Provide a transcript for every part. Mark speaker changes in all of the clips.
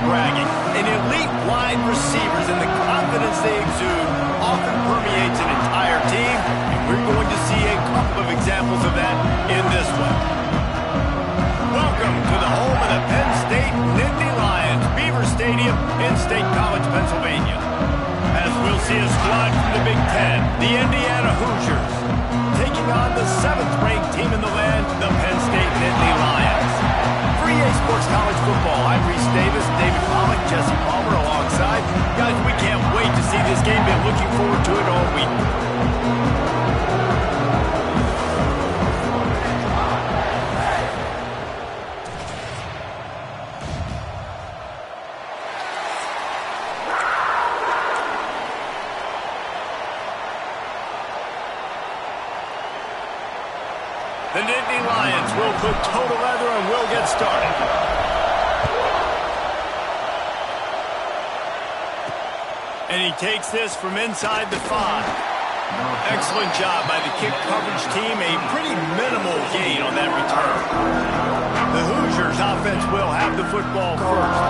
Speaker 1: bragging. An elite wide receivers and the confidence they exude often permeates an entire team, and we're going to see a couple of examples of that in this one. Welcome to the home of the Penn State Nittany Lions, Beaver Stadium in State College, Pennsylvania. As we'll see a squad from the Big Ten, the Indiana Hoosiers, taking on the 7th-ranked team in the land, the Penn State Nittany Lions. For EA Sports College Football, I'm Reese Davis, David Pollack, Jesse Palmer alongside. Guys, we can't wait to see this game. Been looking forward to it all week. The Nittany Lions will put toe to leather and will get started. And he takes this from inside the 5. Excellent job by the kick coverage team. A pretty minimal gain on that return. The Hoosiers offense will have the football first.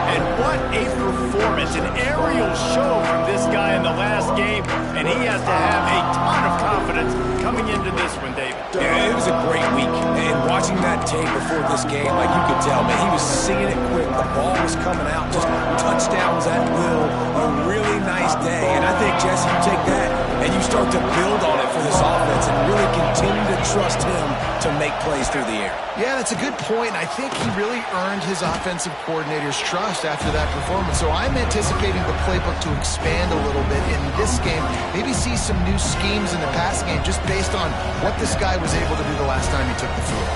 Speaker 1: And what a performance, an aerial show from this guy in the last game, and he has to have a ton of confidence coming into this one, David.
Speaker 2: Yeah, it was a great week, and watching that tape before this game, like you could tell, man, he was seeing it quick. The ball was coming out, just touchdowns at will. A really nice day, and I think, Jesse, you take that and you start to build on it for this offense and really continue to trust him to make plays through the air.
Speaker 3: Yeah, that's a good point. I think he really earned his offensive coordinator's trust after that performance. So I'm anticipating the playbook to expand a little bit in this game. Maybe see some new schemes in the pass game just based on what this guy was able to do the last time he took the field.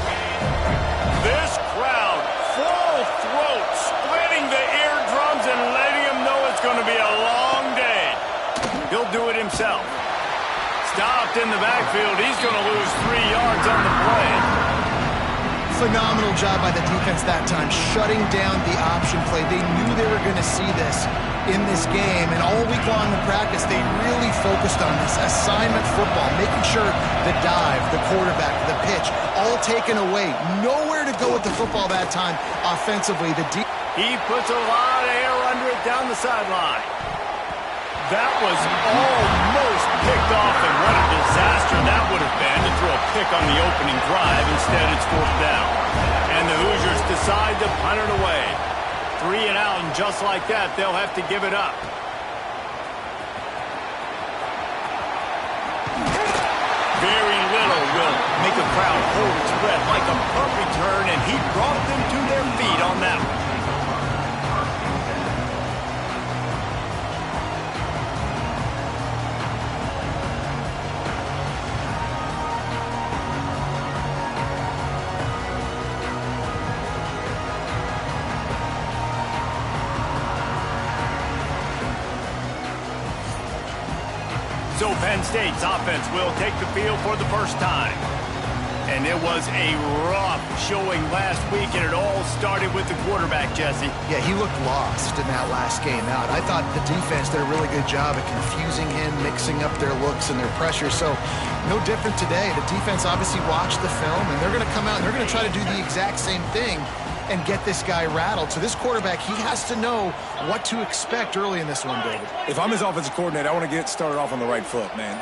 Speaker 1: This crowd, full throat, splitting the eardrums and letting him know it's going to be a long day. He'll do it himself. Stopped in the backfield. He's going to lose 3 yards on the play.
Speaker 3: Phenomenal job by the defense that time, shutting down the option play. They knew they were going to see this in this game, and all week long in practice, they really focused on this assignment football, making sure the dive, the quarterback, the pitch, all taken away. Nowhere to go with the football that time offensively.
Speaker 1: He puts a lot of air under it down the sideline. That was almost picked off, and what a disaster that would have been to throw a pick on the opening drive. Instead, it's 4th down. And the Hoosiers decide to punt it away. 3 and out, and just like that, they'll have to give it up. Very little will make a crowd hold its breath, like a punt return, and he brought them to their feet on that one. So Penn State's offense will take the field for the first time. And it was a rough showing last week, and it all started with the quarterback, Jesse.
Speaker 3: Yeah, he looked lost in that last game out. I thought the defense did a really good job at confusing him, mixing up their looks and their pressure. So no different today. The defense obviously watched the film, and they're going to come out and they're going to try to do the exact same thing and get this guy rattled. So this quarterback, he has to know what to expect early in this one, David.
Speaker 2: If I'm his offensive coordinator, I want to get started off on the right foot, man.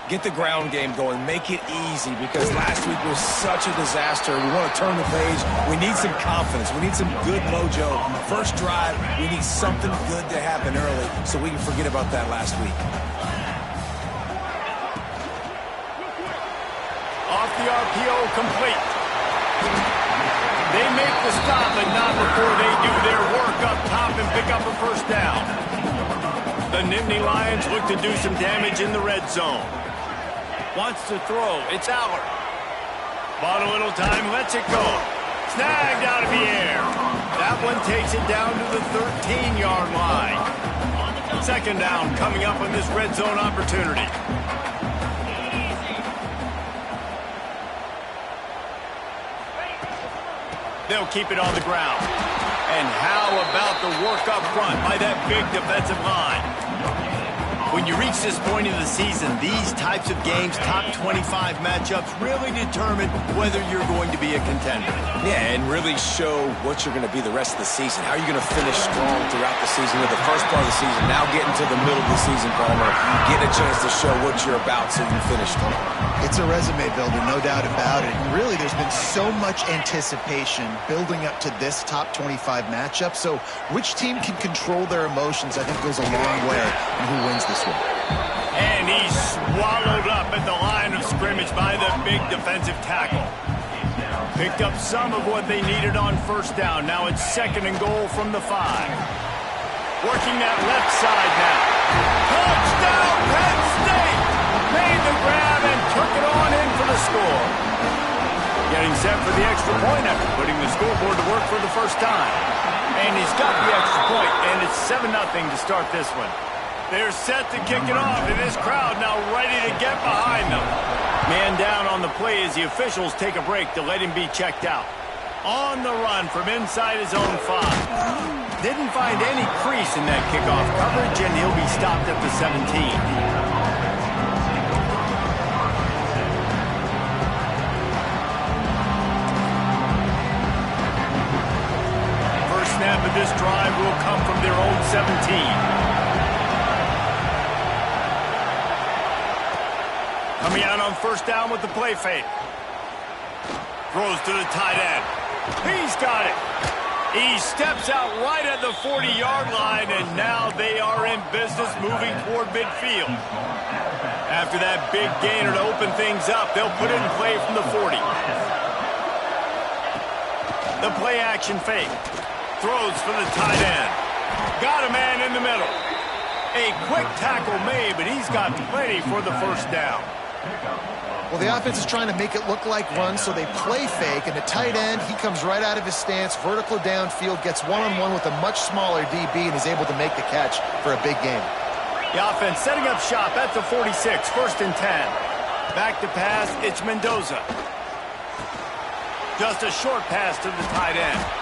Speaker 2: Get the ground game going. Make it easy, because last week was such a disaster. We want to turn the page. We need some confidence. We need some good mojo. First drive, we need something good to happen early so we can forget about that last week.
Speaker 1: Off the RPO, complete. They make the stop, but not before they do their work up top and pick up a first down. The Nittany Lions look to do some damage in the red zone. Wants to throw. It's Aller. Bought a little time, lets it go. Snagged out of the air. That one takes it down to the 13-yard line. 2nd down coming up on this red zone opportunity. They'll keep it on the ground. And how about the work up front by that big defensive line? When you reach this point in the season, these types of games, top 25 matchups, really determine whether you're going to be a contender.
Speaker 2: Yeah, and really show what you're going to be the rest of the season. How are you going to finish strong throughout the season, or the first part of the season, now getting to the middle of the season, Palmer, getting a chance to show what you're about so you can finish strong.
Speaker 3: It's a resume builder, no doubt about it. And really, there's been so much anticipation building up to this top 25 matchup. So which team can control their emotions, I think, goes a long way in who wins this one.
Speaker 1: And he's swallowed up at the line of scrimmage by the big defensive tackle. Picked up some of what they needed on first down. Now it's 2nd and goal from the 5. Working that left side now. Touchdown, Penn State! Made the grab and took it on in for the score. Getting set for the extra point after putting the scoreboard to work for the first time. And he's got the extra point, and it's 7-0 to start this one. They're set to kick it off, and this crowd now ready to get behind them. Man down on the play as the officials take a break to let him be checked out. On the run from inside his own 5. Didn't find any crease in that kickoff coverage, and he'll be stopped at the 17. Snap of this drive will come from their own 17. Coming out on first down with the play fake. Throws to the tight end. He's got it. He steps out right at the 40-yard line, and now they are in business moving toward midfield. After that big gainer to open things up, they'll put it in play from the 40. The play action fake. Throws for the tight end. Got a man in the middle. A quick tackle made, but he's got plenty for the first down.
Speaker 3: Well, the offense is trying to make it look like runs, so they play fake, and the tight end, he comes right out of his stance, vertical downfield, gets one-on-one with a much smaller DB, and is able to make the catch for a big game.
Speaker 1: The offense setting up shop at the 46, 1st and 10. Back to pass, it's Mendoza. Just a short pass to the tight end.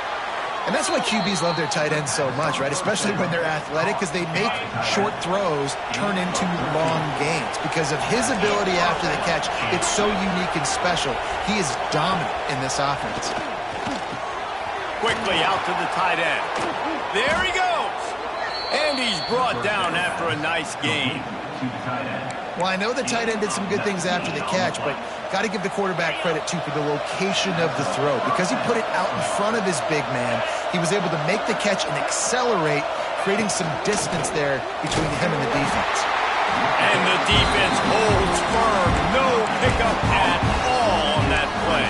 Speaker 3: And that's why QBs love their tight ends so much, right? Especially when they're athletic, because they make short throws turn into long gains. Because of his ability after the catch, it's so unique and special. He is dominant in this offense.
Speaker 1: Quickly out to the tight end. There he goes. And he's brought down after a nice gain.
Speaker 3: Well, I know the tight end did some good things after the catch, but got to give the quarterback credit, too, for the location of the throw. Because he put it out in front of his big man, he was able to make the catch and accelerate, creating some distance there between him and the defense.
Speaker 1: And the defense holds firm. No pickup at all on that play.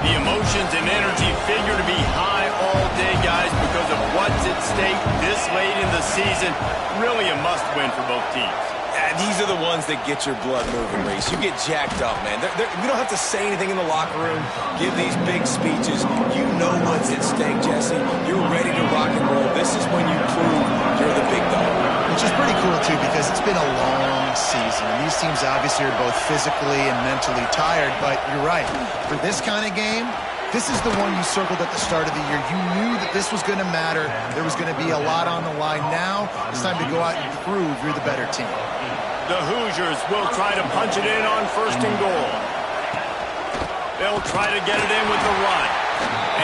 Speaker 1: The emotions and energy figure to be high all day, guys, because of what's at stake this late in the season. Really a must-win for both teams.
Speaker 2: These are the ones that get your blood moving, Reese. You get jacked up, man. We don't have to say anything in the locker room, give these big speeches. You know what's at stake, Jesse. You're ready to rock and roll. This is when you prove you're the big dog.
Speaker 3: Which is pretty cool, too, because it's been a long season. And these teams obviously are both physically and mentally tired, but you're right. For this kind of game, this is the one you circled at the start of the year. You knew that this was going to matter. There was going to be a lot on the line. Now it's time to go out and prove you're the better team.
Speaker 1: The Hoosiers will try to punch it in on 1st and goal. They'll try to get it in with the run.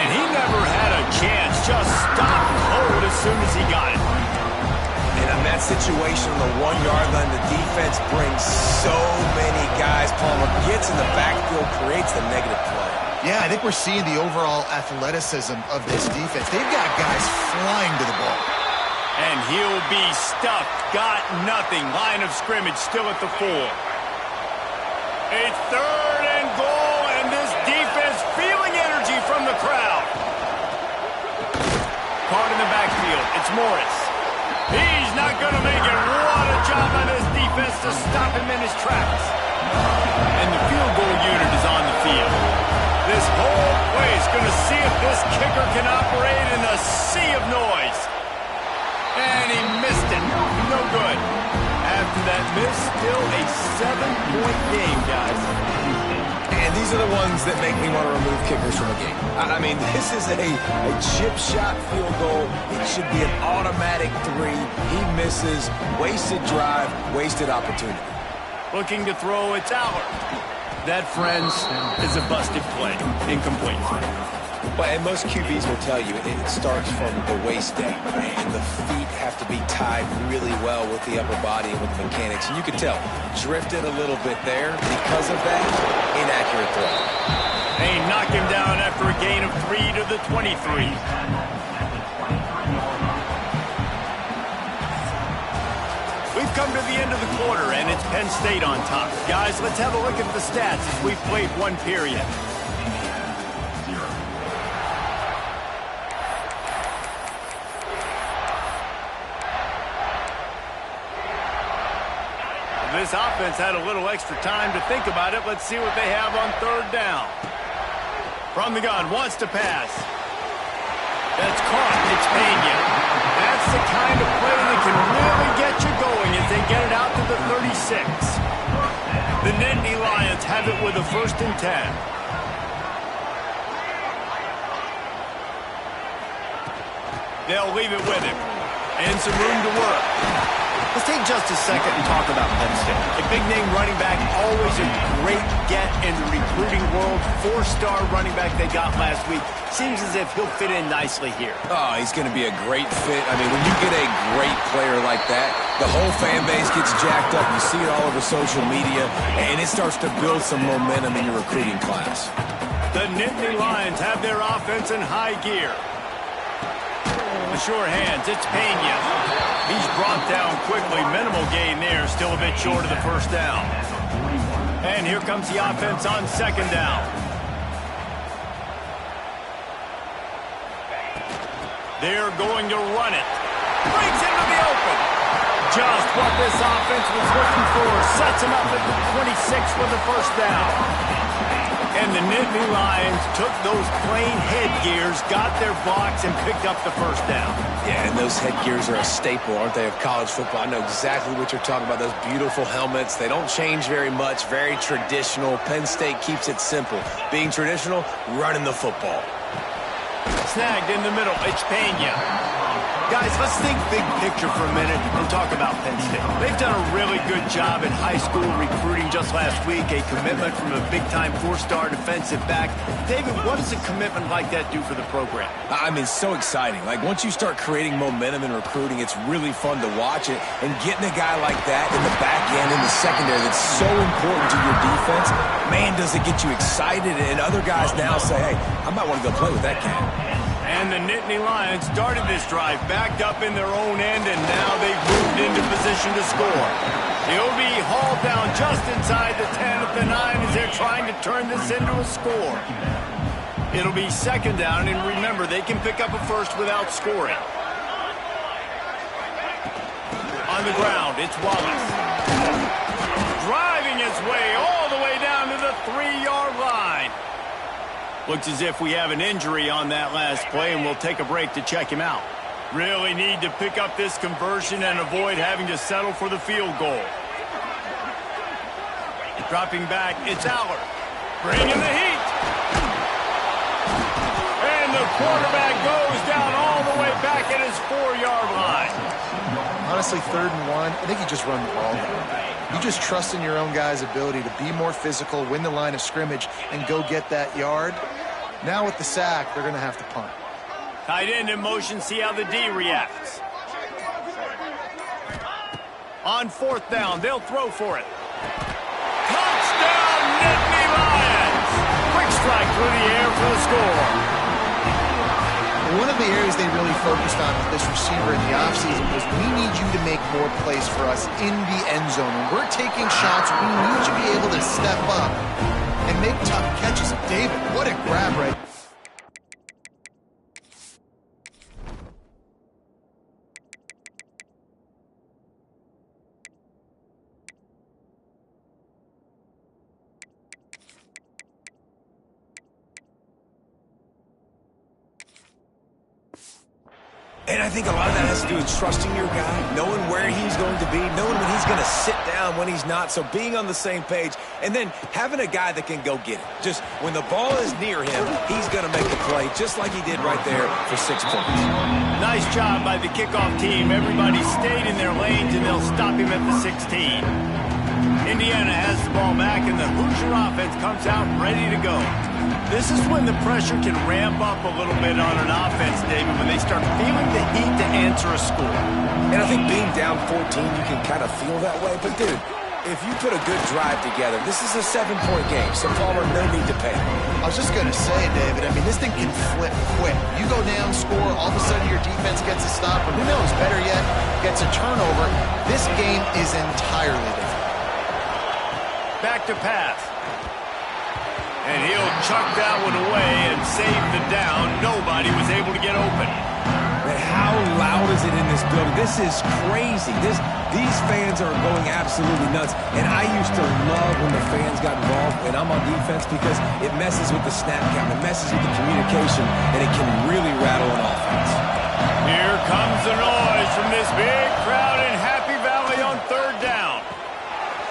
Speaker 1: And he never had a chance. Just stopped cold as soon as he got it.
Speaker 2: And in that situation, on the 1-yard line, the defense brings so many guys. Palmer gets in the backfield, creates the negative play.
Speaker 3: Yeah, I think we're seeing the overall athleticism of this defense. They've got guys flying to the ball.
Speaker 1: And he'll be stuffed. Got nothing. Line of scrimmage still at the 4. It's 3rd and goal, and this defense feeling energy from the crowd. Caught in the backfield. It's Morris. He's not going to make it. What a job on this defense to stop him in his tracks. And the field goal unit is on the field. This whole place going to see if this kicker can operate in a sea of noise. And he missed it. No good. After that miss, still a 7-point game, guys.
Speaker 2: And these are the ones that make me want to remove kickers from a game. I mean, this is a chip shot field goal. It should be an automatic 3. He misses, wasted drive, wasted opportunity.
Speaker 1: Looking to throw, it's Allard. That, friends, is a busted play. Incomplete.
Speaker 2: Well, and most QBs will tell you it starts from the waist down, right? And the feet have to be tied really well with the upper body and with the mechanics. And you can tell, drifted a little bit there. Because of that, inaccurate throw.
Speaker 1: They knock him down after a gain of 3 to the 23. We've come to the end of the quarter, and it's Penn State on top. Guys, let's have a look at the stats as we've played one period. This offense had a little extra time to think about it. Let's see what they have on third down. From the gun, wants to pass. That's caught. It's Pena. That's the kind of play that can really get you going as they get it out to the 36. The Nittany Lions have it with a 1st and 10. They'll leave it with him. And some room to work. Let's take just a second and talk about Penn State. A big-name running back, always a great get in the recruiting world. 4-star running back they got last week. Seems as if he'll fit in nicely here.
Speaker 2: Oh, he's going to be a great fit. I mean, when you get a great player like that, the whole fan base gets jacked up. You see it all over social media, and it starts to build some momentum in your recruiting class.
Speaker 1: The Nittany Lions have their offense in high gear. The sure hands, it's Pena. He's brought down quickly. Minimal gain there. Still a bit short of the 1st down. And here comes the offense on 2nd down. They're going to run it. Brings into the open. Just what this offense was looking for. Sets him up at the 26 for the 1st down. And the Nittany Lions took those plain headgears, got their blocks, and picked up the 1st down.
Speaker 2: Yeah, and those headgears are a staple, aren't they, of college football? I know exactly what you're talking about, those beautiful helmets. They don't change very much, very traditional. Penn State keeps it simple. Being traditional, running the football.
Speaker 1: Snagged in the middle, it's Pena. Guys, let's think big picture for a minute and talk about Penn State. They've done a really good job in high school recruiting just last week, a commitment from a big-time 4-star defensive back. David, what does a commitment like that do for the program?
Speaker 2: I mean, so exciting. Like, once you start creating momentum in recruiting, it's really fun to watch it. And getting a guy like that in the back end, in the secondary, that's so important to your defense, man, does it get you excited. And other guys now say, hey, I might want to go play with that kid.
Speaker 1: And the Nittany Lions started this drive backed up in their own end, and now they've moved into position to score. He'll be hauled down just inside the 10 at the 9 as they're trying to turn this into a score. It'll be 2nd down, and remember, they can pick up a 1st without scoring. On the ground, it's Wallace. Driving his way all the way down to the 3-yard line. Looks as if we have an injury on that last play, and we'll take a break to check him out. Really need to pick up this conversion and avoid having to settle for the field goal. Dropping back, it's Allard. Bringing the heat. And the quarterback goes down all the way back at his 4-yard line.
Speaker 3: Honestly, 3rd and 1, I think you just run the ball down. You just trust in your own guy's ability to be more physical, win the line of scrimmage, and go get that yard. Now with the sack, they're going to have to punt.
Speaker 1: Tight end in motion, see how the D reacts. On 4th down, they'll throw for it. Touchdown, Nittany Lions! Quick strike through the air for the score.
Speaker 3: One of the areas they really focused on with this receiver in the offseason was we need you to make more plays for us in the end zone. When we're taking shots, we need you to be able to step up and make tough catches. David, what a grab right there.
Speaker 2: And I think a lot of that has to do with trusting your guy, knowing where he's going to be, knowing when he's going to sit down, when he's not. So being on the same page, and then having a guy that can go get it. Just when the ball is near him, he's going to make the play, just like he did right there for 6 points.
Speaker 1: Nice job by the kickoff team. Everybody stayed in their lanes, and they'll stop him at the 16. Indiana has the ball back, and the Hoosier offense comes out ready to go. This is when the pressure can ramp up a little bit on an offense, David, when they start feeling the heat to answer a score.
Speaker 2: And I think being down 14, you can kind of feel that way. But, dude, if you put a good drive together, this is a 7-point game, so Palmer, no need to panic.
Speaker 3: I was just going to say, David, I mean, this thing can flip quick. You go down, score, all of a sudden your defense gets a stop, or who knows, better yet, gets a turnover. This game is entirely different.
Speaker 1: Back to pass. And he'll chuck that one away and save the down. Nobody was able to get open.
Speaker 2: Man, how loud is it in this building? This is crazy. These fans are going absolutely nuts. And I used to love when the fans got involved, and I'm on defense, because it messes with the snap count. It messes with the communication, and it can really rattle an offense.
Speaker 1: Here comes the noise from this big crowd in Happy Valley on 3rd down.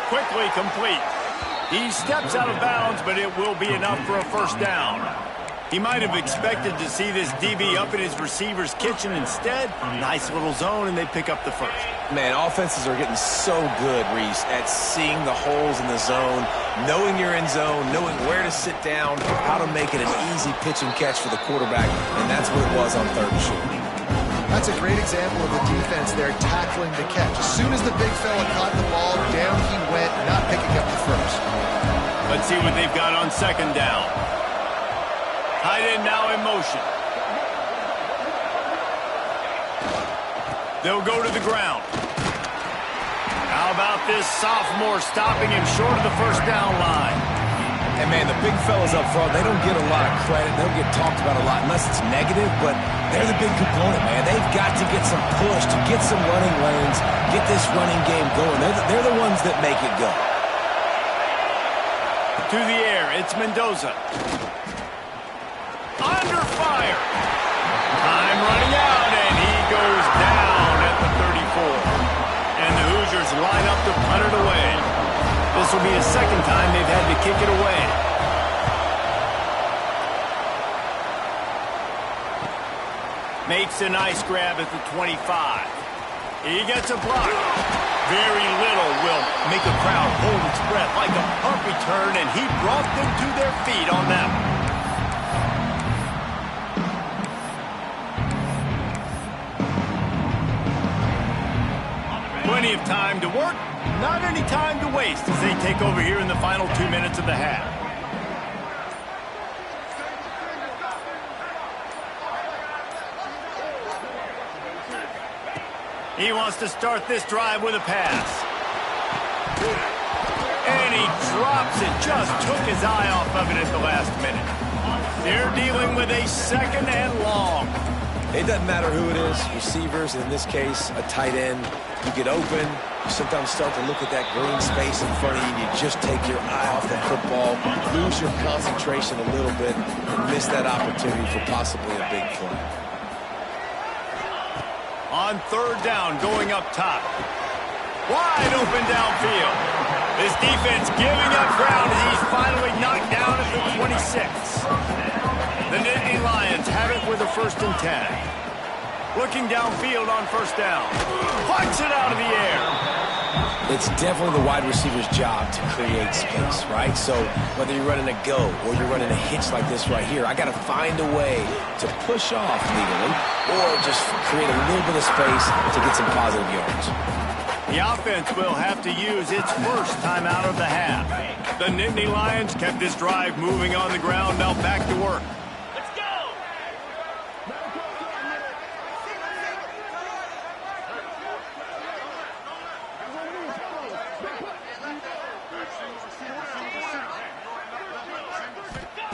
Speaker 1: Quickly complete. He steps out of bounds, but it will be enough for a 1st down. He might have expected to see this DB up in his receiver's kitchen. Instead, nice little zone, and they pick up the 1st.
Speaker 2: Man, offenses are getting so good, Reese, at seeing the holes in the zone, knowing you're in zone, knowing where to sit down, how to make it an easy pitch and catch for the quarterback, and that's what it was on 3rd and short.
Speaker 3: That's a great example of the defense there tackling the catch. As soon as the big fella caught the ball, down he went, not picking up the 1st.
Speaker 1: Let's see what they've got on 2nd down. Tight end now in motion. They'll go to the ground. How about this sophomore stopping him short of the 1st down line?
Speaker 2: And, man, the big fellas up front, they don't get a lot of credit. They don't get talked about a lot unless it's negative, but they're the big component, man. They've got to get some push, to get some running lanes, get this running game going. They're the ones that make it go.
Speaker 1: To the air, it's Mendoza. Under fire. Time running out, and he goes down at the 34. And the Hoosiers line up to punt it away. This will be the 2nd time they've had to kick it away. Makes a nice grab at the 25. He gets a block. Very little will make a crowd hold its breath like a punt return, and he brought them to their feet on that one. Plenty of time to work, not any time to waste as they take over here in the final 2 minutes of the half. He wants to start this drive with a pass. And he drops it, just took his eye off of it at the last minute. They're dealing with a 2nd and long.
Speaker 2: It doesn't matter who it is, receivers, in this case, a tight end. You get open, you sometimes start to look at that green space in front of you, and you just take your eye off the football, lose your concentration a little bit, and miss that opportunity for possibly a big play.
Speaker 1: On 3rd down, going up top. Wide open downfield. This defense giving up ground as he's finally knocked down at the 26. The Nittany Lions have it with a 1st and 10. Looking downfield on 1st down. Punts it out of the air.
Speaker 2: It's definitely the wide receiver's job to create space, right? So whether you're running a go or you're running a hitch like this right here, I got to find a way to push off legally or just create a little bit of space to get some positive yards.
Speaker 1: The offense will have to use its 1st timeout of the half. The Nittany Lions kept this drive moving on the ground, now back to work.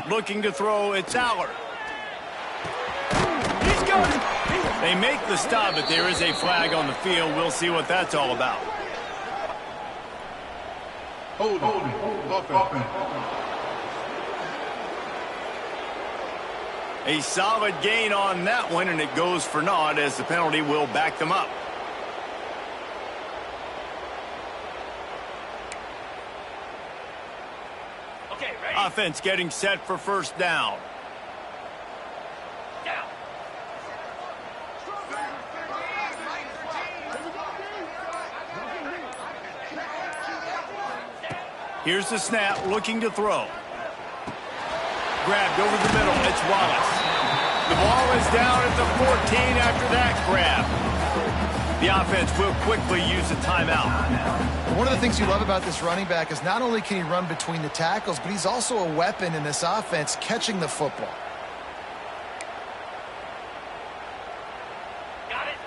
Speaker 1: Looking to throw, it's Allard. He's going. They make the stop, but there is a flag on the field. We'll see what that's all about. A solid gain on that one, and it goes for naught as the penalty will back them up.
Speaker 4: Okay, ready?
Speaker 1: Offense getting set for first down.
Speaker 4: Down.
Speaker 1: Here's the snap, looking to throw. Grabbed over the middle, it's Wallace. The ball is down at the 14 after that grab. The offense will quickly use a timeout.
Speaker 3: One of the things you love about this running back is not only can he run between the tackles, but he's also a weapon in this offense catching the football.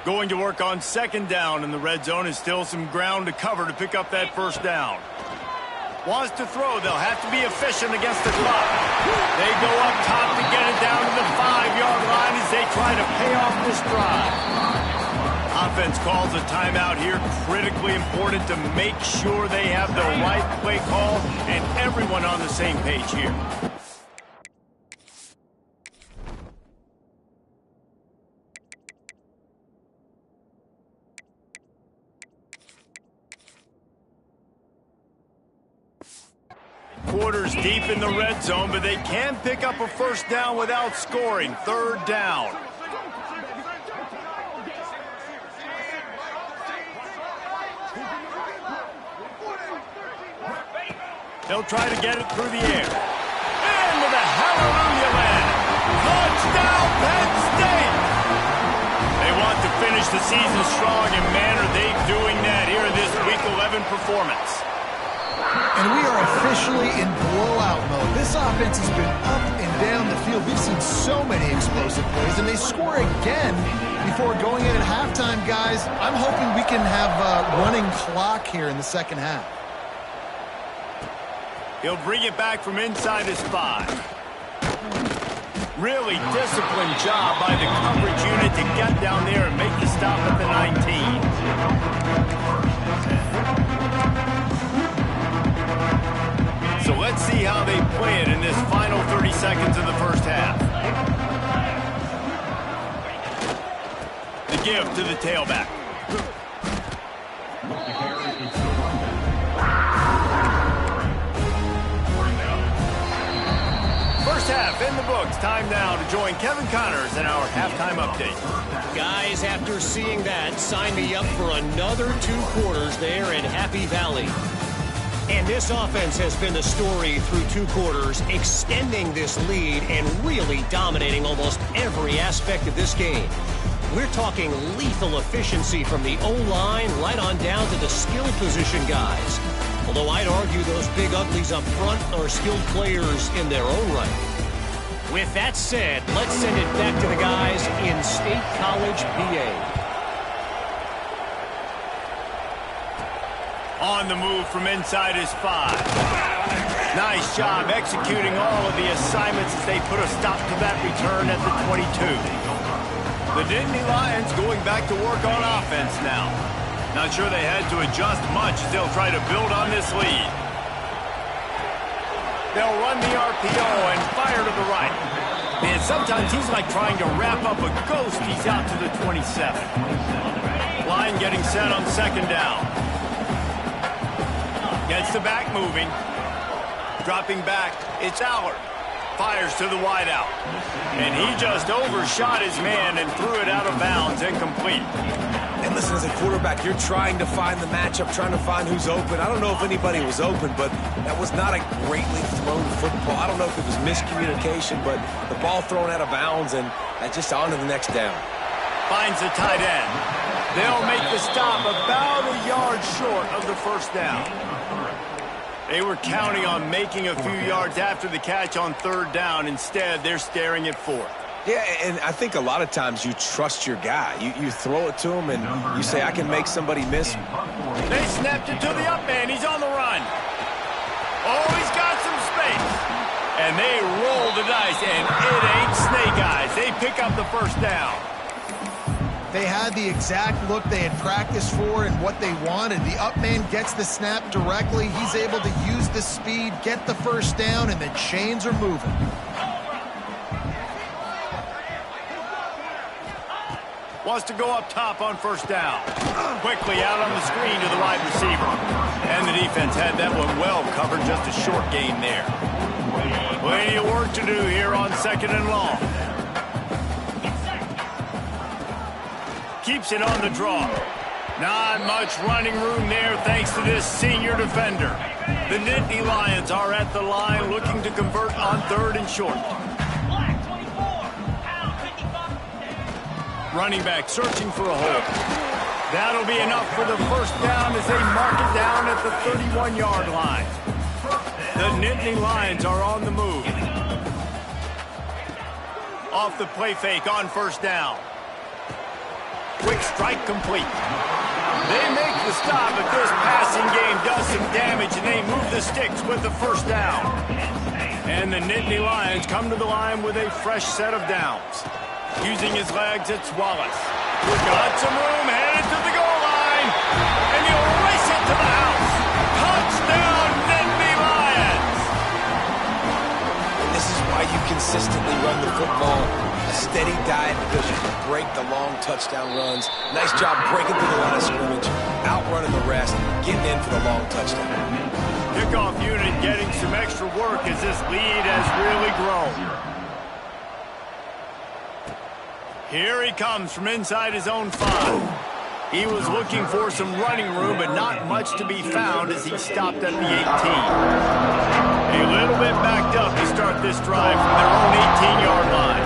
Speaker 1: Going to work on second down in the red zone, and still some ground to cover to pick up that first down. Wants to throw, they'll have to be efficient against the clock. They go up top to get it down to the 5-yard line as they try to pay off this drive. Offense calls a timeout here, critically important to make sure they have the right play call and everyone on the same page here. Quarters deep in the red zone, but they can pick up a first down without scoring. Third down. They'll try to get it through the air. Into the hallelujah land. Touchdown, Penn State! They want to finish the season strong, and man, are they doing that here in this Week 11 performance.
Speaker 3: And we are officially in blowout mode. This offense has been up and down the field. We've seen so many explosive plays, and they score again before going in at halftime, guys. I'm hoping we can have a running clock here in the second half.
Speaker 1: He'll bring it back from inside his 5. Really disciplined job by the coverage unit to get down there and make the stop at the 19. So let's see how they play it in this final 30 seconds of the first half. The give to the tailback. First half in the books. Time now to join Kevin Connors in our halftime update.
Speaker 5: Guys, after seeing that, sign me up for another 2 quarters there in Happy Valley. And this offense has been the story through 2 quarters, extending this lead and really dominating almost every aspect of this game. We're talking lethal efficiency from the O-line right on down to the skill position guys. Although I'd argue those big uglies up front are skilled players in their own right. With that said, let's send it back to the guys in State College, PA.
Speaker 1: On the move from inside his 5. Nice job executing all of the assignments as they put a stop to that return at the 22. The Nittany Lions going back to work on offense now. Not sure they had to adjust much as they'll try to build on this lead. They'll run the RPO and fire to the right. Man, sometimes he's like trying to wrap up a ghost. He's out to the 27. Line getting set on second down. Gets the back moving. Dropping back, it's Allard. Fires to the wideout. And he just overshot his man and threw it out of bounds, incomplete.
Speaker 2: And listen, as a quarterback, you're trying to find the matchup, trying to find who's open. I don't know if anybody was open, but that was not a greatly thrown football. I don't know if it was miscommunication, but the ball thrown out of bounds and just on to the next down.
Speaker 1: Finds the tight end. They'll make the stop about a yard short of the first down. They were counting on making a few yards after the catch on third down. Instead, they're staring at fourth.
Speaker 2: Yeah, and I think a lot of times you trust your guy. You throw it to him, and you say, I can make somebody miss.
Speaker 1: They snapped it to the up man. He's on the run. Oh, he's got some space. And they roll the dice, and it ain't snake eyes. They pick up the first down.
Speaker 3: They had the exact look they had practiced for and what they wanted. The up man gets the snap directly. He's able to use the speed, get the first down, and the chains are moving.
Speaker 1: Wants to go up top on first down. Quickly out on the screen to the wide receiver. And the defense had that one well covered, just a short gain there. Plenty of work to do here on 2nd and long. Keeps it on the draw. Not much running room there thanks to this senior defender. The Nittany Lions are at the line looking to convert on 3rd and short. Running back searching for a hole. That'll be enough for the first down as they mark it down at the 31-yard line. The Nittany Lions are on the move. Off the play fake on first down. Quick strike complete. They make the stop, but this passing game does some damage, and they move the sticks with the first down. And the Nittany Lions come to the line with a fresh set of downs. Using his legs, it's Wallace. We've got some room, headed to the goal line, and he'll race it to the house. Touchdown, Nittany Lions!
Speaker 2: And this is why you consistently run the football. A steady diet because you can break the long touchdown runs. Nice job breaking through the line of scrimmage, outrunning the rest, getting in for the long touchdown.
Speaker 1: Kickoff unit getting some extra work as this lead has really grown. Here he comes from inside his own 5. He was looking for some running room, but not much to be found as he stopped at the 18. A little bit backed up to start this drive from their own 18-yard line.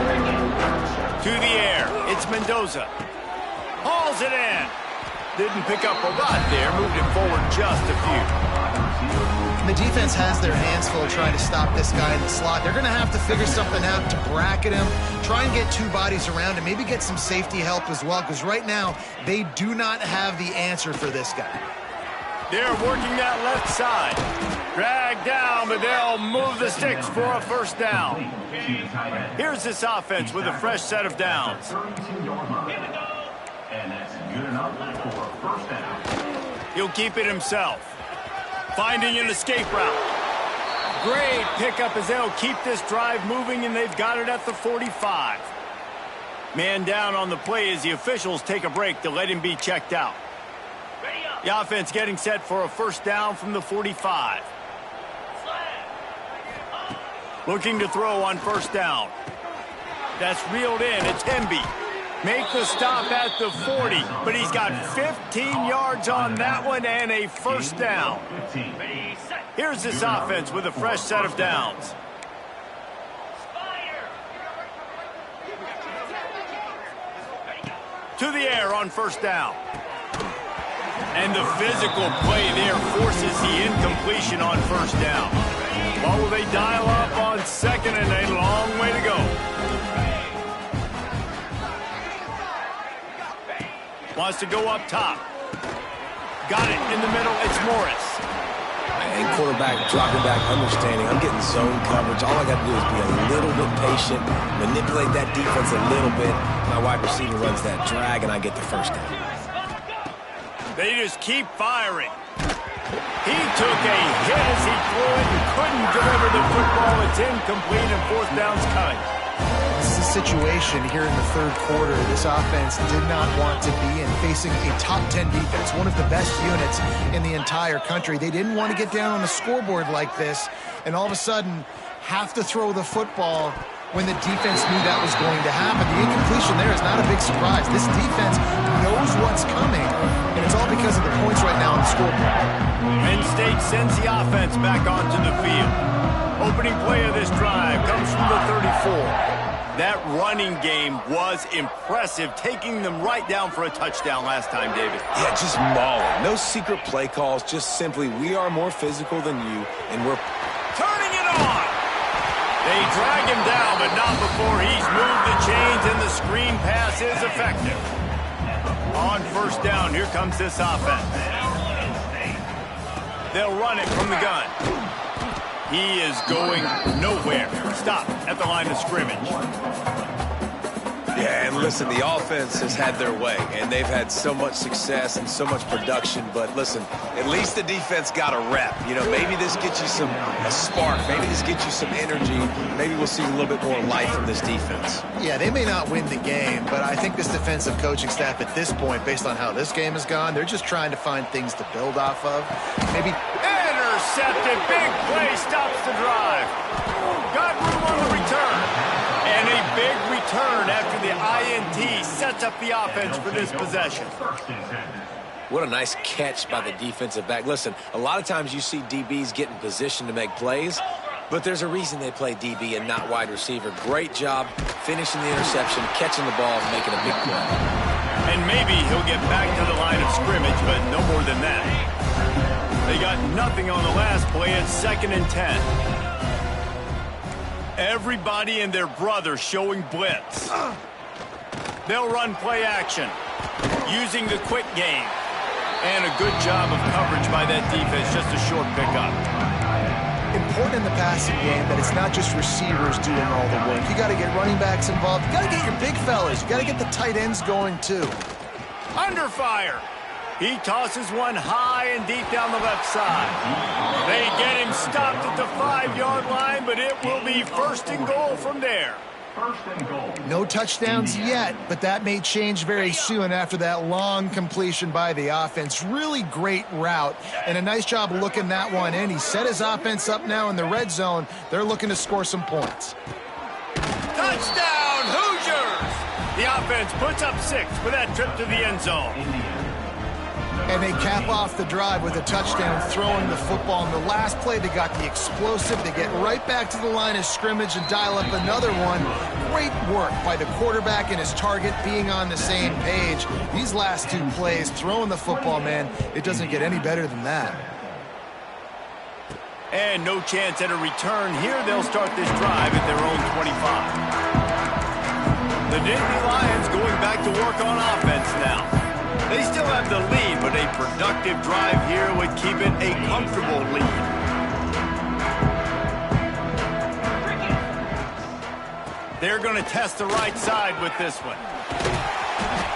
Speaker 1: To the air, it's Mendoza. Hauls it in. Didn't pick up a lot there, moved it forward just a few.
Speaker 3: The defense has their hands full trying to stop this guy in the slot. They're going to have to figure something out to bracket him, try and get 2 bodies around him, maybe get some safety help as well, because right now they do not have the answer for this guy.
Speaker 1: They're working that left side. Dragged down, but they'll move the sticks for a first down. Here's this offense with a fresh set of downs. He'll keep it himself. Finding an escape route. Great pickup as they'll keep this drive moving, and they've got it at the 45. Man down on the play as the officials take a break to let him be checked out. The offense getting set for a first down from the 45. Looking to throw on first down. That's reeled in. It's Hemby. Make the stop at the 40, but he's got 15 yards on that one and a first down. Here's this offense with a fresh set of downs. To the air on first down. And the physical play there forces the incompletion on first down. What will they dial up on 2nd and a long way to go? Wants to go up top. Got it in the middle. It's Morris.
Speaker 2: And quarterback dropping back, understanding. I'm getting zone coverage. All I got to do is be a little bit patient, manipulate that defense a little bit. My wide receiver runs that drag, and I get the first down.
Speaker 1: They just keep firing. He took a hit as he threw it and couldn't deliver the football. It's incomplete, and 4th down's coming.
Speaker 3: This is a situation here in the 3rd quarter this offense did not want to be in, facing a top 10 defense, one of the best units in the entire country. They didn't want to get down on the scoreboard like this, and all of a sudden have to throw the football when the defense knew that was going to happen. The incompletion there is not a big surprise. This defense knows what's coming, and it's all because of the points right now on the scoreboard.
Speaker 1: Penn State sends the offense back onto the field. Opening play of this drive comes from the 34. That running game was impressive, taking them right down for a touchdown last time, David.
Speaker 2: Yeah, just mauling. No secret play calls, just simply we are more physical than you, and we're
Speaker 1: turning it on. They drag him down, but not before he's moved the chains, and the screen pass is effective. On first down, here comes this offense. They'll run it from the gun. He is going nowhere. Stop at the line of scrimmage. The
Speaker 2: Yeah, and listen, the offense has had their way, and they've had so much success and so much production. But listen, at least the defense got a rep. You know, maybe this gets you a spark. Maybe this gets you some energy. Maybe we'll see a little bit more life from this defense.
Speaker 3: Yeah, they may not win the game, but I think this defensive coaching staff at this point, based on how this game has gone, they're just trying to find things to build off of. Maybe
Speaker 1: intercepted. Big play stops the drive. Got room on the return. And a big return after the INT sets up the offense for this possession.
Speaker 2: What a nice catch by the defensive back. Listen, a lot of times you see DBs get in position to make plays, but there's a reason they play DB and not wide receiver. Great job finishing the interception, catching the ball, and making a big play.
Speaker 1: And maybe he'll get back to the line of scrimmage, but no more than that. They got nothing on the last play. It's 2nd and 10. Everybody and their brother showing blitz. They'll run play action, using the quick game. And a good job of coverage by that defense, just a short pickup.
Speaker 3: Important in the passing game that it's not just receivers doing all the work. You got to get running backs involved. You got to get your big fellas. You got to get the tight ends going too.
Speaker 1: Under fire. He tosses one high and deep down the left side. They get him stopped at the 5-yard line, but it will be 1st and goal from there.
Speaker 3: No touchdowns yet, but that may change very soon after that long completion by the offense. Really great route, and a nice job looking that one in. He set his offense up now in the red zone. They're looking to score some points.
Speaker 1: Touchdown, Hoosiers! The offense puts up 6 for that trip to the end zone.
Speaker 3: And they cap off the drive with a touchdown, throwing the football. In the last play, they got the explosive. They get right back to the line of scrimmage and dial up another one. Great work by the quarterback and his target being on the same page. These last 2 plays, throwing the football, man, it doesn't get any better than that.
Speaker 1: And no chance at a return here. They'll start this drive at their own 25. The Nittany Lions going back to work on offense now. They still have the lead, but a productive drive here would keep it a comfortable lead. They're going to test the right side with this one.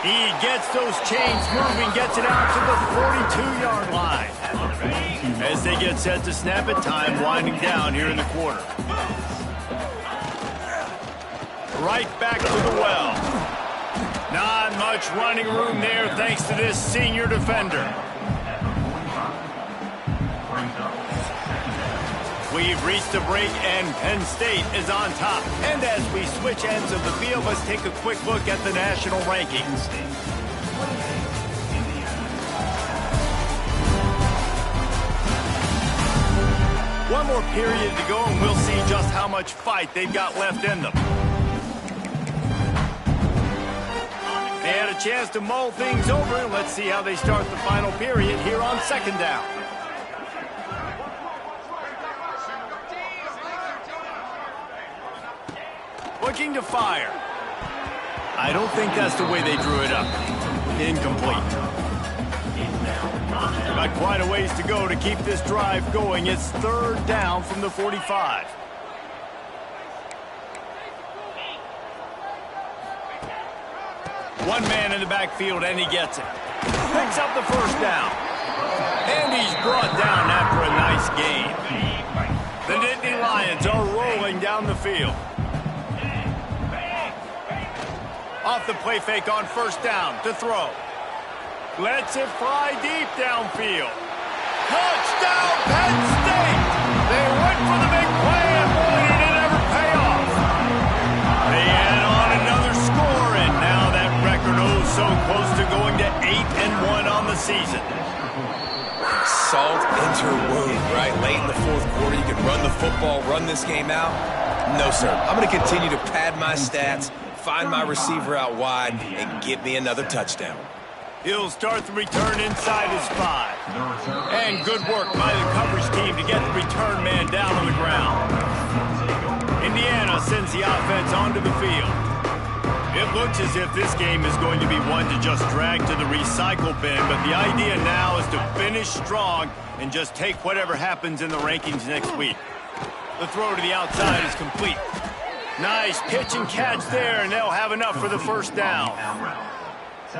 Speaker 1: He gets those chains moving, gets it out to the 42-yard line. As they get set to snap it, time winding down here in the quarter. Right back to the well. Not much running room there thanks to this senior defender. We've reached a break and Penn State is on top. And as we switch ends of the field, let's take a quick look at the national rankings. One more period to go and we'll see just how much fight they've got left in them. They had a chance to mull things over. Let's see how they start the final period here on 2nd down. Looking to fire. I don't think that's the way they drew it up. Incomplete. Got quite a ways to go to keep this drive going. It's 3rd down from the 45. One man in the backfield, and he gets it. Picks up the 1st down. And he's brought down after a nice gain. The Nittany Lions are rolling down the field. Off the play fake on 1st down to throw. Lets it fly deep downfield. Touchdown, Penn State! They went for the big play, and boy, did it ever pay off. They add on another score, and now that record so close to going to 8-1 on the season.
Speaker 2: Salt into her wound, right? Late in the 4th quarter, you can run the football, run this game out. No, sir. I'm going to continue to pad my stats, find my receiver out wide, and get me another touchdown.
Speaker 1: He'll start the return inside his 5. And good work by the coverage team to get the return man down on the ground. Indiana sends the offense onto the field. It looks as if this game is going to be one to just drag to the recycle bin, but the idea now is to finish strong and just take whatever happens in the rankings next week. The throw to the outside is complete. Nice pitch and catch there, and they'll have enough for the first down.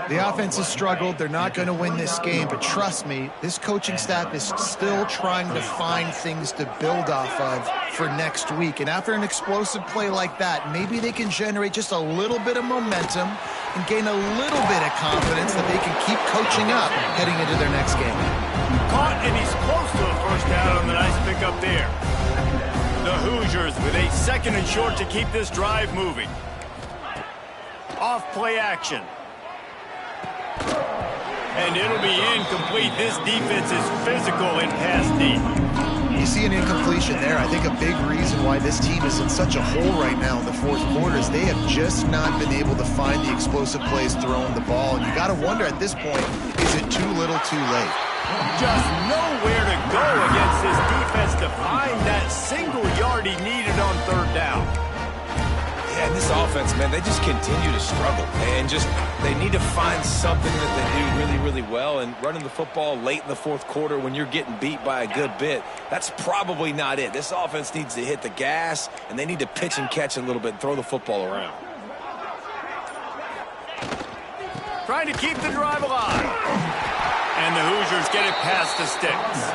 Speaker 3: The offense has struggled. They're not going to win this game, but trust me, this coaching staff is still trying to find things to build off of for next week. And after an explosive play like that, maybe they can generate just a little bit of momentum and gain a little bit of confidence that they can keep coaching up heading into their next game.
Speaker 1: Caught, and he's close to a first down on the nice pickup there. The Hoosiers with a 2nd and short to keep this drive moving. Off play action. And it'll be incomplete. This defense is physical and pass deep.
Speaker 3: You see an incompletion there. I think a big reason why this team is in such a hole right now in the fourth quarter is they have just not been able to find the explosive plays throwing the ball. And you got to wonder at this point, is it too little too late?
Speaker 1: Just nowhere to go against this defense to find that single yard he needed on 3rd down.
Speaker 2: Yeah, and this offense, man, they just continue to struggle. And they need to find something that they do really, really well. And running the football late in the fourth quarter when you're getting beat by a good bit, that's probably not it. This offense needs to hit the gas, and they need to pitch and catch a little bit and throw the football around.
Speaker 1: Trying to keep the drive alive. And the Hoosiers get it past the sticks.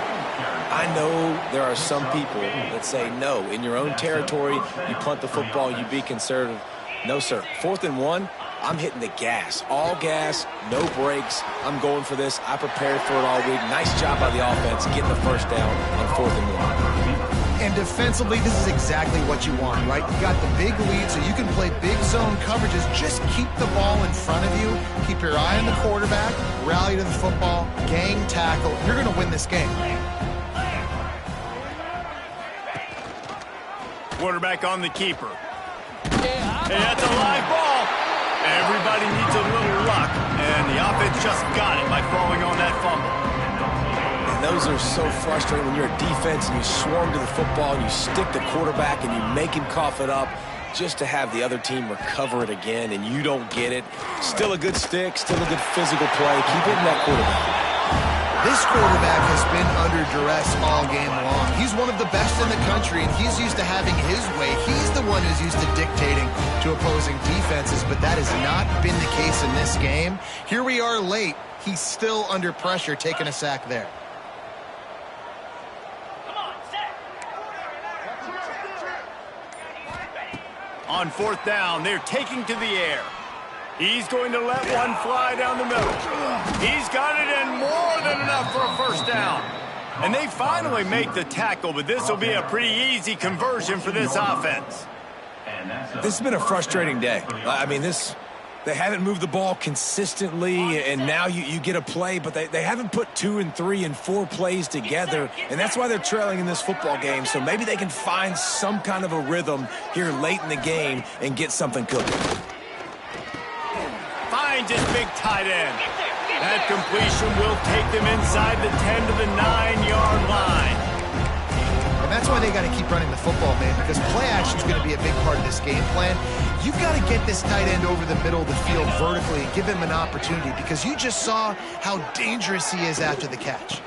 Speaker 2: I know there are some people that say, no, in your own territory, you punt the football, you be conservative. No, sir. 4th and 1, I'm hitting the gas. All gas, no brakes. I'm going for this. I prepared for it all week. Nice job by the offense getting the first down on 4th and 1.
Speaker 3: And defensively, this is exactly what you want, right? You got the big lead, so you can play big zone coverages. Just keep the ball in front of you. Keep your eye on the quarterback. Rally to the football. Gang tackle. You're going to win this game.
Speaker 1: Quarterback on the keeper. And that's a live ball. Everybody needs a little luck, and the offense just got it by falling on that fumble.
Speaker 2: And those are so frustrating when you're a defense and you swarm to the football and you stick the quarterback and you make him cough it up just to have the other team recover it again and you don't get it. Still a good stick, still a good physical play. Keep hitting that quarterback.
Speaker 3: This quarterback has been under duress all game long. He's one of the best in the country, and he's used to having his way. He's the one who's used to dictating to opposing defenses, but that has not been the case in this game. Here we are late. He's still under pressure, taking a sack there.
Speaker 1: On 4th down, they're taking to the air. He's going to let one fly down the middle. He's got it, and more than enough for a first down. And they finally make the tackle, but this will be a pretty easy conversion for this offense.
Speaker 2: This has been a frustrating day. I mean, they haven't moved the ball consistently, and now you get a play, but they haven't put 2 and 3 and 4 plays together, and that's why they're trailing in this football game. So maybe they can find some kind of a rhythm here late in the game and get something cooking.
Speaker 1: Finds his big tight end. That completion will take them inside the 10 to the 9-yard line.
Speaker 3: And that's why they got to keep running the football, man, because play action is going to be a big part of this game plan. You've got to get this tight end over the middle of the field vertically and give him an opportunity, because you just saw how dangerous he is after the catch.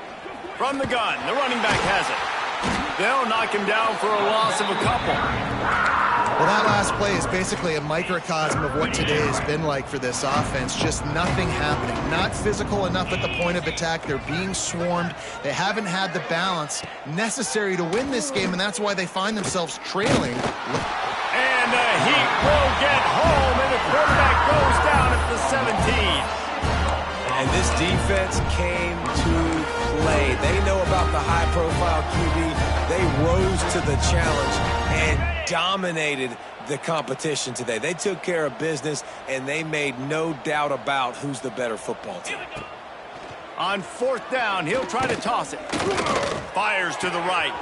Speaker 1: From the gun, the running back has it. They'll knock him down for a loss of a couple.
Speaker 3: Well, that last play is basically a microcosm of what today has been like for this offense. Just nothing happening. Not physical enough at the point of attack. They're being swarmed. They haven't had the balance necessary to win this game, and that's why they find themselves trailing.
Speaker 1: And the Heat will get home, and the quarterback goes down at the 17.
Speaker 2: And this defense came to play. They know about the high-profile QB. They rose to the challenge and dominated the competition today. They took care of business, and they made no doubt about who's the better football team.
Speaker 1: On 4th down, he'll try to toss it. Fires to the right.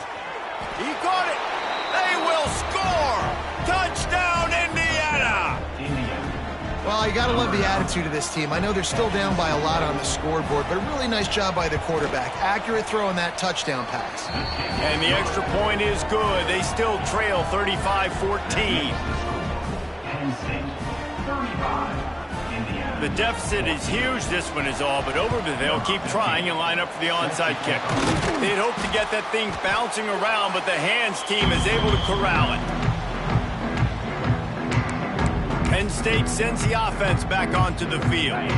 Speaker 1: He caught it. They will score. Touchdown, Indiana.
Speaker 3: Well, you got to love the attitude of this team. I know they're still down by a lot on the scoreboard, but a really nice job by the quarterback. Accurate throw on that touchdown pass.
Speaker 1: And the extra point is good. They still trail 35-14. The deficit is huge. This one is all but over, but they'll keep trying and line up for the onside kick. They'd hope to get that thing bouncing around, but the hands team is able to corral it. State sends the offense back onto the field.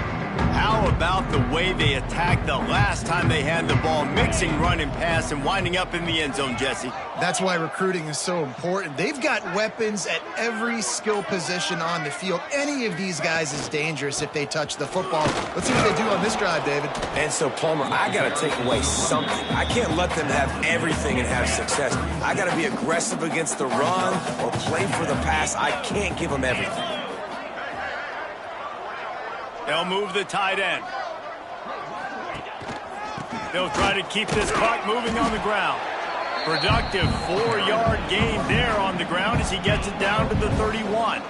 Speaker 1: How about the way they attacked the last time they had the ball, mixing run and pass and winding up in the end zone, Jesse?
Speaker 3: That's why recruiting is so important. They've got weapons at every skill position on the field. Any of these guys is dangerous if they touch the football. Let's see what they do on this drive, David.
Speaker 2: And so, Palmer, I got to take away something. I can't let them have everything and have success. I got to be aggressive against the run or play for the pass. I can't give them everything.
Speaker 1: They'll move the tight end. They'll try to keep this clock moving on the ground. Productive 4-yard gain there on the ground as he gets it down to the 31.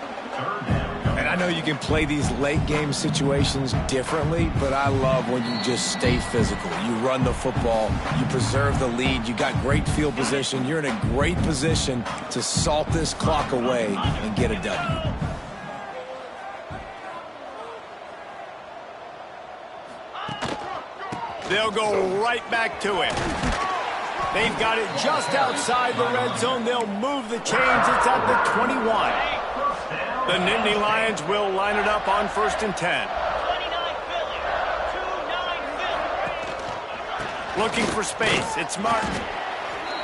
Speaker 2: And I know you can play these late game situations differently, but I love when you just stay physical. You run the football, you preserve the lead, you got great field position, you're in a great position to salt this clock away and get a W.
Speaker 1: They'll go right back to it. They've got it just outside the red zone. They'll move the chains. It's at the 21. The Nittany Lions will line it up on 1st and 10. Looking for space. It's Martin.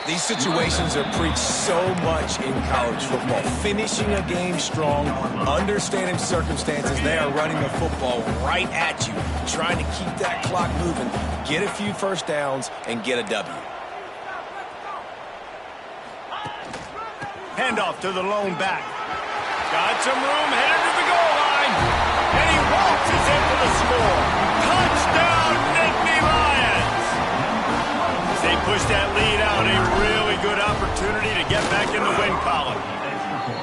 Speaker 2: These situations are preached so much in college football. Finishing a game strong, understanding circumstances. They are running the football right at you, trying to keep that clock moving, get a few first downs, and get a W.
Speaker 1: Handoff to the lone back. Got some room, headed to the goal line. And he waltzes in for the score. Touchdown, Nittany Lions. As they push that lead out, a really good opportunity to get back in the win column.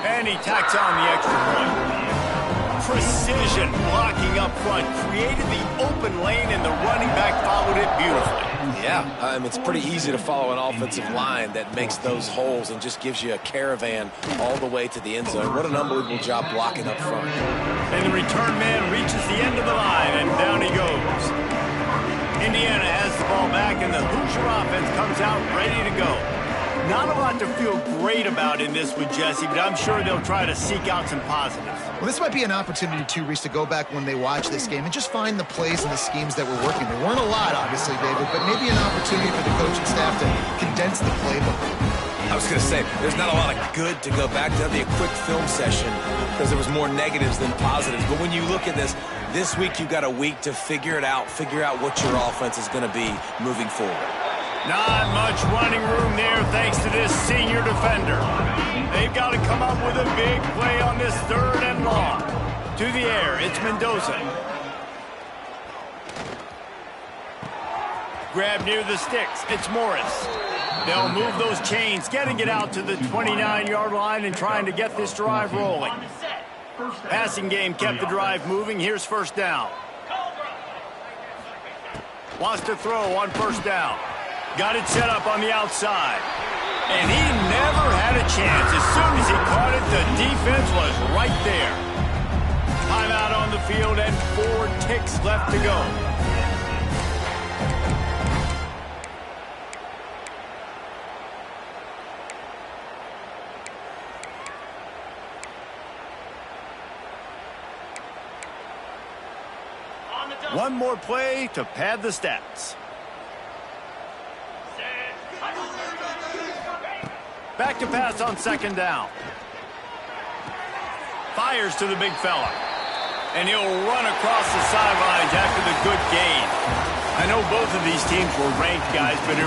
Speaker 1: And he tacks on the extra point. Precision blocking up front created the open lane, and the running back followed it beautifully.
Speaker 2: Yeah, it's pretty easy to follow an offensive line that makes those holes and just gives you a caravan all the way to the end zone. What an unbelievable job blocking up front.
Speaker 1: And the return man reaches the end of the line, and down he goes. Indiana has the ball back, and the Hoosier offense comes out ready to go. Not a lot to feel great about in this with Jesse, but I'm sure they'll try to seek out some positives.
Speaker 3: Well, this might be an opportunity, too, Reese, to go back when they watch this game and just find the plays and the schemes that were working. There weren't a lot, obviously, David, but maybe an opportunity for the coaching staff to condense the playbook.
Speaker 2: I was going to say, there's not a lot of good to go back to. That'll be a quick film session because there was more negatives than positives. But when you look at this week you've got a week to figure it out, figure out what your offense is going to be moving forward.
Speaker 1: Not much running room there thanks to this senior defender. They've got to come up with a big play on this 3rd and long. To the air, it's Mendoza. Grab near the sticks, it's Morris. They'll move those chains, getting it out to the 29-yard line and trying to get this drive rolling. Passing game kept the drive moving. Here's 1st down. Wants to throw on 1st down. Got it set up on the outside. And he never had a chance. As soon as he caught it, the defense was right there. Timeout on the field and 4 ticks left to go. One more play to pad the stats. Back to pass on 2nd down. Fires to the big fella. And he'll run across the sidelines after the good gain. I know both of these teams were ranked, guys, but it